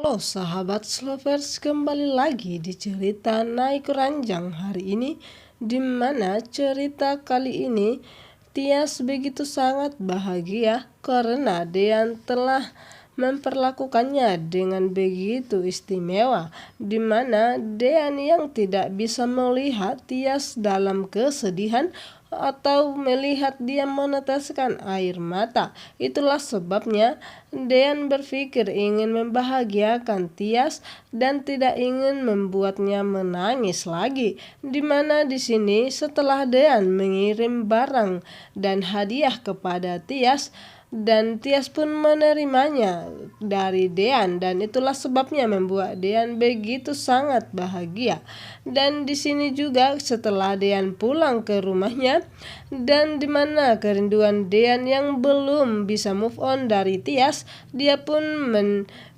Halo sahabat Slovers, kembali lagi di cerita Naik Ranjang hari ini, di mana cerita kali ini Tias begitu sangat bahagia karena Dean telah memperlakukannya dengan begitu istimewa, di mana Dean yang tidak bisa melihat Tias dalam kesedihan atau melihat dia meneteskan air mata. Itulah sebabnya Dean berpikir ingin membahagiakan Tias dan tidak ingin membuatnya menangis lagi. Di mana di sini setelah Dean mengirim barang dan hadiah kepada Tias, dan Tias pun menerimanya dari Dean, dan itulah sebabnya membuat Dean begitu sangat bahagia. Dan di sini juga setelah Dean pulang ke rumahnya, dan di mana kerinduan Dean yang belum bisa move on dari Tias, dia pun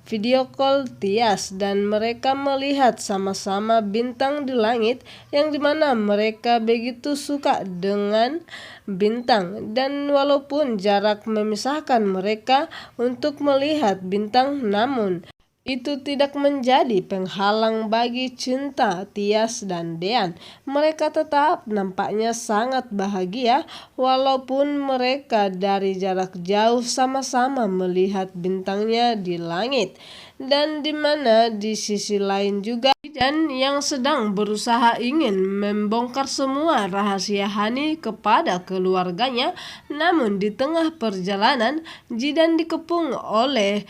video call Tias dan mereka melihat sama-sama bintang di langit, yang dimana mereka begitu suka dengan bintang, dan walaupun jarak memisahkan mereka untuk melihat bintang, namun itu tidak menjadi penghalang bagi cinta Tias dan Dean. Mereka tetap nampaknya sangat bahagia walaupun mereka dari jarak jauh sama-sama melihat bintangnya di langit. Dan di mana di sisi lain juga Jidan yang sedang berusaha ingin membongkar semua rahasia Hani kepada keluarganya, namun di tengah perjalanan Jidan dikepung oleh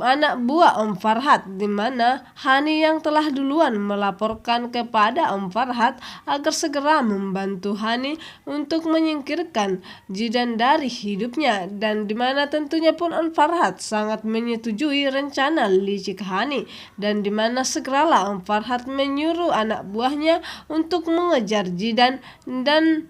anak buah Om Farhat, di mana Hani yang telah duluan melaporkan kepada Om Farhat agar segera membantu Hani untuk menyingkirkan Jidan dari hidupnya, dan di mana tentunya pun Om Farhat sangat menyetujui rencana licik Hani, dan di mana segeralah Om Farhat menyuruh anak buahnya untuk mengejar Jidan dan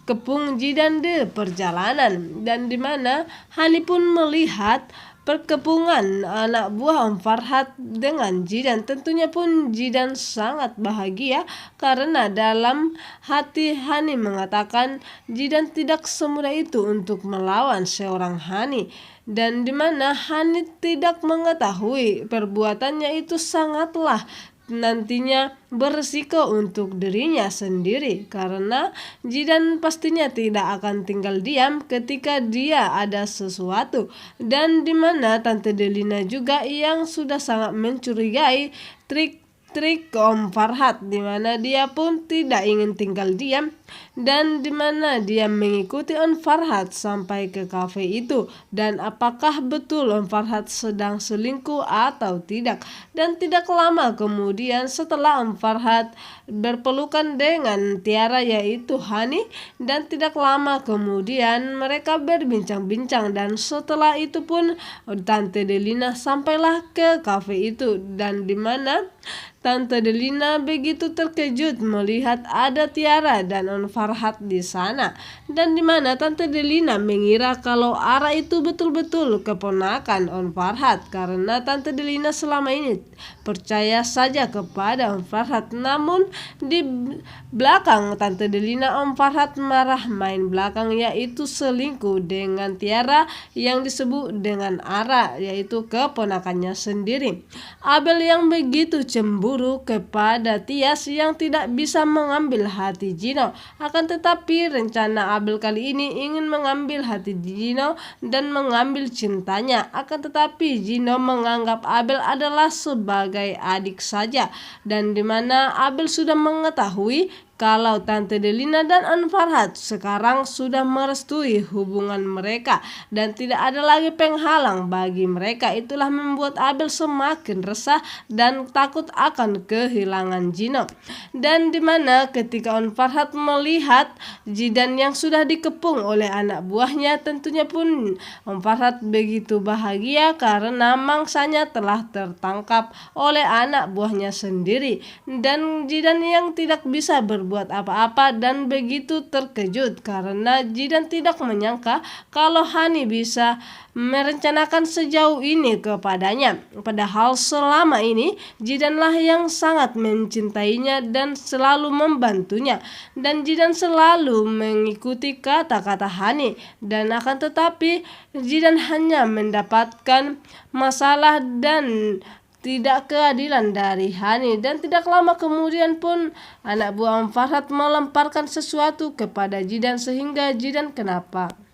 kepung Jidan di perjalanan, dan di mana Hani pun melihat perkepungan anak buah Om Farhat dengan Jidan. Tentunya pun Jidan sangat bahagia karena dalam hati Hani mengatakan Jidan tidak semudah itu untuk melawan seorang Hani, dan di mana Hani tidak mengetahui perbuatannya itu sangatlah nantinya berisiko untuk dirinya sendiri, karena Jidan pastinya tidak akan tinggal diam ketika dia ada sesuatu, dan dimana Tante Delina juga yang sudah sangat mencurigai trik Om Farhat, dimana dia pun tidak ingin tinggal diam, dan dimana dia mengikuti Om Farhat sampai ke kafe itu, dan apakah betul Om Farhat sedang selingkuh atau tidak. Dan tidak lama kemudian setelah Om Farhat berpelukan dengan Tiara yaitu Hani, dan tidak lama kemudian mereka berbincang-bincang, dan setelah itu pun Tante Delina sampailah ke kafe itu, dan dimana Tante Delina begitu terkejut melihat ada Tiara dan Om Farhat di sana, dan dimana Tante Delina mengira kalau Ara itu betul-betul keponakan Om Farhat, karena Tante Delina selama ini percaya saja kepada Om Farhat. Namun di belakang Tante Delina, Om Farhat marah main belakang, yaitu selingkuh dengan Tiara yang disebut dengan Ara, yaitu keponakannya sendiri. Abel yang begitu cemburu kepada Tias yang tidak bisa mengambil hati Gino, akan tetapi rencana Abel kali ini ingin mengambil hati Gino dan mengambil cintanya, akan tetapi Gino menganggap Abel adalah sebagai adik saja, dan dimana Abel sudah mengetahui kalau Tante Delina dan Om Farhat sekarang sudah merestui hubungan mereka dan tidak ada lagi penghalang bagi mereka. Itulah membuat Abel semakin resah dan takut akan kehilangan Gino. Dan dimana ketika Om Farhat melihat Jidan yang sudah dikepung oleh anak buahnya, tentunya pun Om Farhat begitu bahagia karena mangsanya telah tertangkap oleh anak buahnya sendiri, dan Jidan yang tidak bisa berbuat berbuat apa-apa dan begitu terkejut karena Jidan tidak menyangka kalau Hani bisa merencanakan sejauh ini kepadanya. Padahal selama ini Jidanlah yang sangat mencintainya dan selalu membantunya, dan Jidan selalu mengikuti kata-kata Hani, dan akan tetapi Jidan hanya mendapatkan masalah dan tidak keadilan dari Hani. Dan tidak lama kemudian pun anak buah Farhat melemparkan sesuatu kepada Jidan sehingga Jidan kenapa?